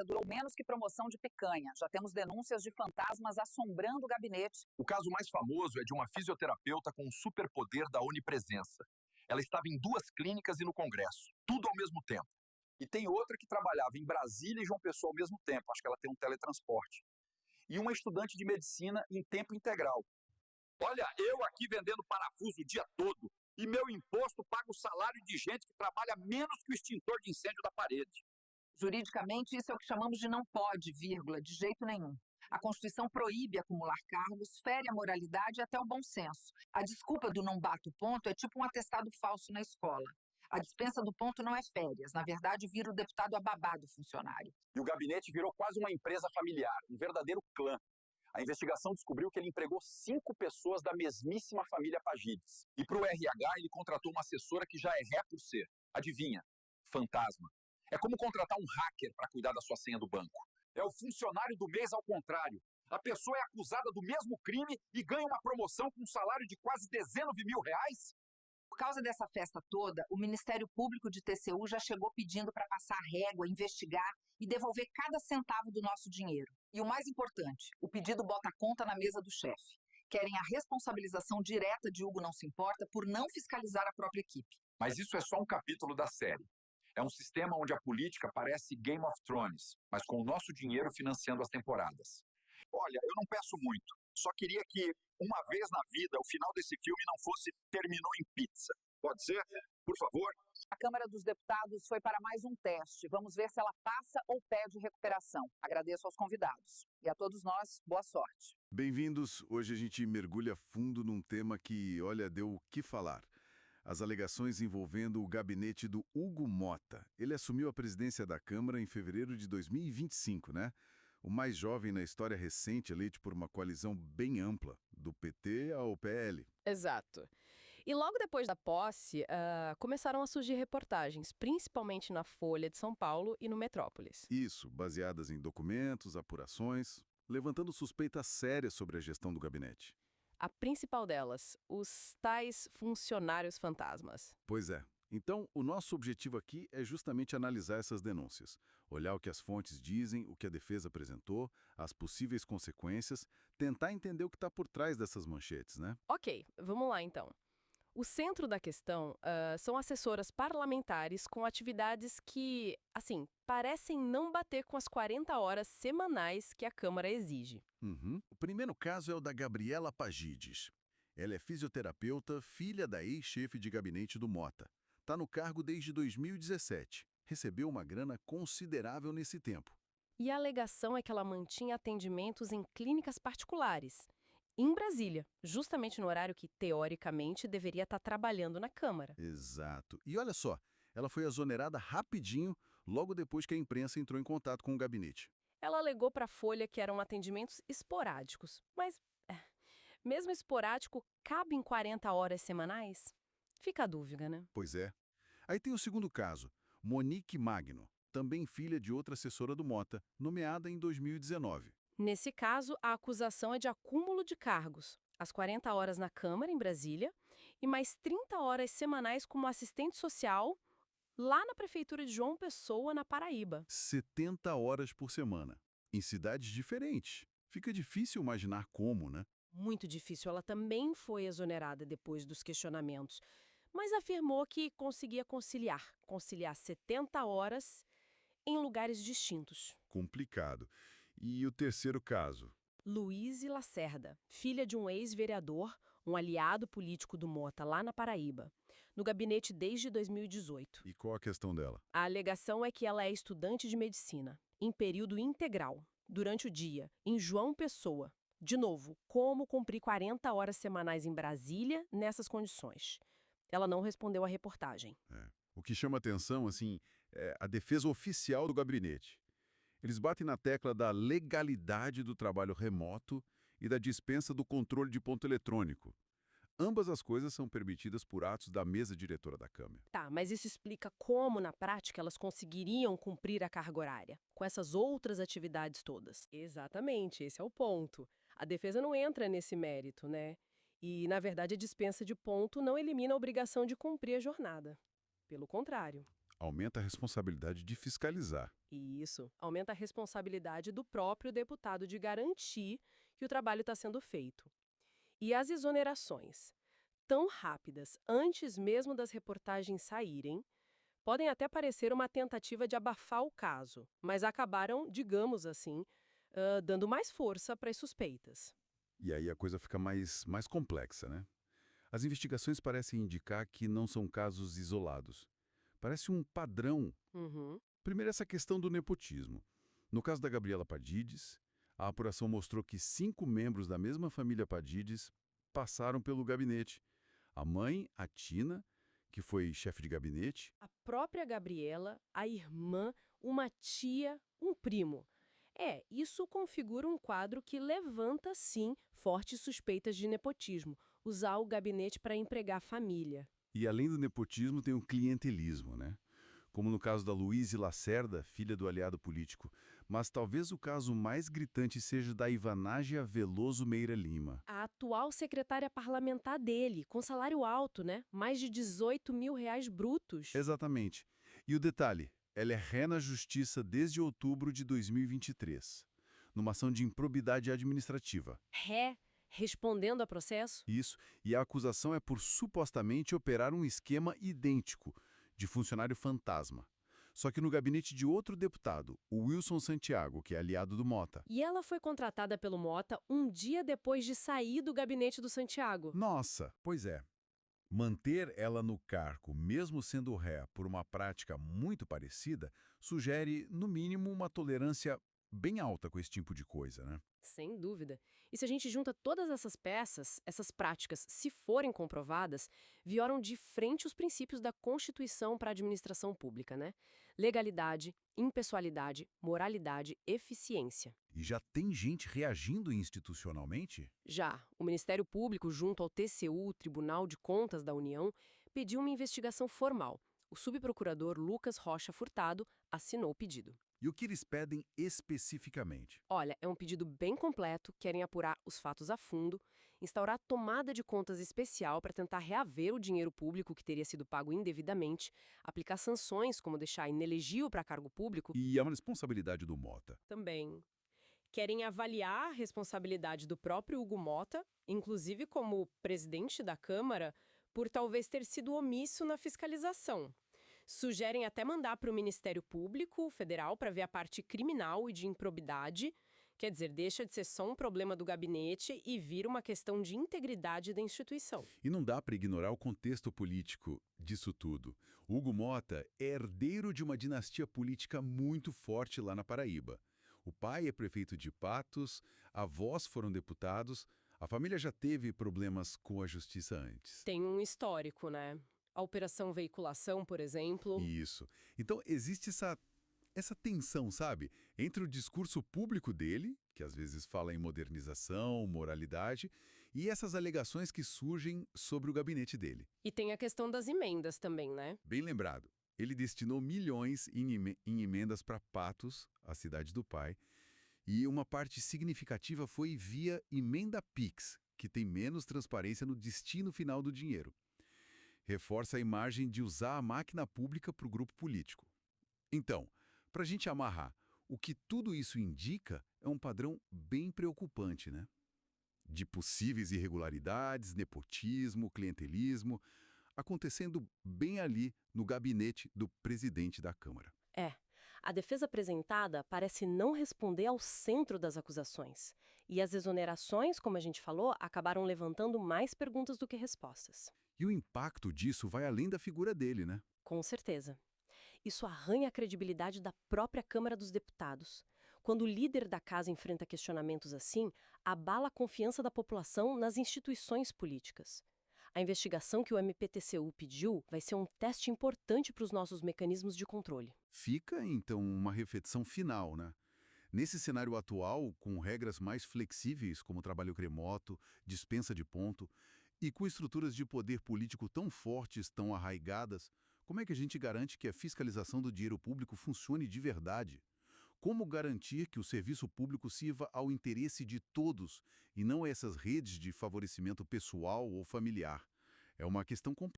Durou menos que promoção de picanha. Já temos denúncias de fantasmas assombrando o gabinete. O caso mais famoso é de uma fisioterapeuta com o superpoder da onipresença. Ela estava em 2 clínicas e no Congresso, tudo ao mesmo tempo. E tem outra que trabalhava em Brasília e João Pessoa ao mesmo tempo, acho que ela tem um teletransporte. E uma estudante de medicina em tempo integral. Olha, eu aqui vendendo parafuso o dia todo e meu imposto paga o salário de gente que trabalha menos que o extintor de incêndio da parede. Juridicamente, isso é o que chamamos de não pode, vírgula, de jeito nenhum. A Constituição proíbe acumular cargos, fere a moralidade e até o bom senso. A desculpa do não bato ponto é tipo um atestado falso na escola. A dispensa do ponto não é férias, na verdade vira o deputado ababá do funcionário. E o gabinete virou quase uma empresa familiar, um verdadeiro clã. A investigação descobriu que ele empregou 5 pessoas da mesmíssima família Pagides. E para o RH ele contratou uma assessora que já é ré por ser. Adivinha? Fantasma. É como contratar um hacker para cuidar da sua senha do banco. É o funcionário do mês ao contrário. A pessoa é acusada do mesmo crime e ganha uma promoção com um salário de quase R$19.000? Por causa dessa festa toda, o Ministério Público de TCU já chegou pedindo para passar régua, investigar e devolver cada centavo do nosso dinheiro. E o mais importante, o pedido bota a conta na mesa do chefe. Querem a responsabilização direta de Hugo Não Se Importa por não fiscalizar a própria equipe. Mas isso é só um capítulo da série. É um sistema onde a política parece Game of Thrones, mas com o nosso dinheiro financiando as temporadas. Olha, eu não peço muito. Só queria que, uma vez na vida, o final desse filme não fosse terminou em pizza. Pode ser? Por favor? A Câmara dos Deputados foi para mais um teste. Vamos ver se ela passa ou pede recuperação. Agradeço aos convidados. E a todos nós, boa sorte. Bem-vindos. Hoje a gente mergulha fundo num tema que, olha, deu o que falar. As alegações envolvendo o gabinete do Hugo Mota. Ele assumiu a presidência da Câmara em fevereiro de 2025, né? O mais jovem na história recente, eleito por uma coalizão bem ampla, do PT ao PL. Exato. E logo depois da posse, começaram a surgir reportagens, principalmente na Folha de São Paulo e no Metrópolis. Isso, baseadas em documentos, apurações, levantando suspeitas sérias sobre a gestão do gabinete. A principal delas, os tais funcionários fantasmas. Pois é. Então, o nosso objetivo aqui é justamente analisar essas denúncias, olhar o que as fontes dizem, o que a defesa apresentou, as possíveis consequências, tentar entender o que está por trás dessas manchetes, né? Ok, vamos lá então. O centro da questão são assessoras parlamentares com atividades que, assim, parecem não bater com as 40 horas semanais que a Câmara exige. O primeiro caso é o da Gabriela Pagides. Ela é fisioterapeuta, filha da ex-chefe de gabinete do Mota. Está no cargo desde 2017. Recebeu uma grana considerável nesse tempo. E a alegação é que ela mantinha atendimentos em clínicas particulares, em Brasília, justamente no horário que, teoricamente, deveria estar trabalhando na Câmara. Exato. E olha só, ela foi exonerada rapidinho, logo depois que a imprensa entrou em contato com o gabinete. Ela alegou para a Folha que eram atendimentos esporádicos, mas, mesmo esporádico, cabe em 40 horas semanais? Fica a dúvida, né? Pois é. Aí tem o segundo caso, Monique Magno, também filha de outra assessora do Mota, nomeada em 2019. Nesse caso, a acusação é de acúmulo de cargos, as 40 horas na Câmara, em Brasília, e mais 30 horas semanais como assistente social lá na Prefeitura de João Pessoa, na Paraíba. 70 horas por semana, em cidades diferentes. Fica difícil imaginar como, né? Muito difícil. Ela também foi exonerada depois dos questionamentos, mas afirmou que conseguia conciliar 70 horas em lugares distintos. Complicado. E o terceiro caso? Luíse Lacerda, filha de um ex-vereador, um aliado político do Mota lá na Paraíba, no gabinete desde 2018. E qual a questão dela? A alegação é que ela é estudante de medicina, em período integral, durante o dia, em João Pessoa. De novo, como cumprir 40 horas semanais em Brasília nessas condições? Ela não respondeu à reportagem. O que chama atenção, assim, é a defesa oficial do gabinete. Eles batem na tecla da legalidade do trabalho remoto e da dispensa do controle de ponto eletrônico. Ambas as coisas são permitidas por atos da mesa diretora da Câmara. Tá, mas isso explica como, na prática, elas conseguiriam cumprir a carga horária, com essas outras atividades todas. Exatamente, esse é o ponto. A defesa não entra nesse mérito, né? E, na verdade, a dispensa de ponto não elimina a obrigação de cumprir a jornada. Pelo contrário. Aumenta a responsabilidade de fiscalizar. E isso aumenta a responsabilidade do próprio deputado de garantir que o trabalho está sendo feito. E as exonerações, tão rápidas antes mesmo das reportagens saírem, podem até parecer uma tentativa de abafar o caso, mas acabaram, digamos assim, dando mais força para as suspeitas. E aí a coisa fica mais complexa, né? As investigações parecem indicar que não são casos isolados. Parece um padrão. Uhum. Primeiro, essa questão do nepotismo. No caso da Gabriela Padidis, a apuração mostrou que 5 membros da mesma família Padidis passaram pelo gabinete. A mãe, a Tina, que foi chefe de gabinete. A própria Gabriela, a irmã, uma tia, um primo. Isso configura um quadro que levanta, sim, fortes suspeitas de nepotismo, usar o gabinete para empregar a família. E além do nepotismo, tem o clientelismo, né? Como no caso da Luíse Lacerda, filha do aliado político. Mas talvez o caso mais gritante seja o da Ivanágia Veloso Meira Lima. A atual secretária parlamentar dele, com salário alto, né? Mais de 18 mil reais brutos. Exatamente. E o detalhe, ela é ré na justiça desde outubro de 2023, numa ação de improbidade administrativa. Respondendo a processo? Isso, e a acusação é por supostamente operar um esquema idêntico de funcionário fantasma. Só que no gabinete de outro deputado, o Wilson Santiago, que é aliado do Mota. E ela foi contratada pelo Mota um dia depois de sair do gabinete do Santiago. Nossa, pois é. Manter ela no cargo, mesmo sendo ré por uma prática muito parecida, sugere, no mínimo, uma tolerância bem alta com esse tipo de coisa, né? Sem dúvida. E se a gente junta todas essas peças, essas práticas, se forem comprovadas, violam de frente os princípios da Constituição para a administração pública, né? Legalidade, impessoalidade, moralidade, eficiência. E já tem gente reagindo institucionalmente? Já, o Ministério Público, junto ao TCU, Tribunal de Contas da União, pediu uma investigação formal. O subprocurador Lucas Rocha Furtado assinou o pedido. E o que eles pedem especificamente? Olha, é um pedido bem completo, querem apurar os fatos a fundo, instaurar tomada de contas especial para tentar reaver o dinheiro público que teria sido pago indevidamente, aplicar sanções como deixar inelegível para cargo público. E é uma responsabilidade do Mota. Também. Querem avaliar a responsabilidade do próprio Hugo Mota, inclusive como presidente da Câmara, por talvez ter sido omisso na fiscalização. Sugerem até mandar para o Ministério Público Federal para ver a parte criminal e de improbidade. Quer dizer, deixa de ser só um problema do gabinete e vira uma questão de integridade da instituição. E não dá para ignorar o contexto político disso tudo. Hugo Mota é herdeiro de uma dinastia política muito forte lá na Paraíba. O pai é prefeito de Patos, avós foram deputados, a família já teve problemas com a justiça antes. Tem um histórico, né? A Operação Veiculação, por exemplo. Isso. Então, existe essa tensão, sabe? Entre o discurso público dele, que às vezes fala em modernização, moralidade, e essas alegações que surgem sobre o gabinete dele. E tem a questão das emendas também, né? Bem lembrado. Ele destinou milhões em emendas para Patos, a cidade do pai, e uma parte significativa foi via emenda Pix, que tem menos transparência no destino final do dinheiro. Reforça a imagem de usar a máquina pública para o grupo político. Então, para a gente amarrar, o que tudo isso indica é um padrão bem preocupante, né? De possíveis irregularidades, nepotismo, clientelismo, acontecendo bem ali no gabinete do presidente da Câmara. A defesa apresentada parece não responder ao centro das acusações. E as exonerações, como a gente falou, acabaram levantando mais perguntas do que respostas. E o impacto disso vai além da figura dele, né? Com certeza. Isso arranha a credibilidade da própria Câmara dos Deputados. Quando o líder da casa enfrenta questionamentos assim, abala a confiança da população nas instituições políticas. A investigação que o MPTCU pediu vai ser um teste importante para os nossos mecanismos de controle. Fica, então, uma reflexão final, né? Nesse cenário atual, com regras mais flexíveis, como trabalho remoto, dispensa de ponto, e com estruturas de poder político tão fortes, tão arraigadas, como é que a gente garante que a fiscalização do dinheiro público funcione de verdade? Como garantir que o serviço público sirva ao interesse de todos e não a essas redes de favorecimento pessoal ou familiar? É uma questão complexa.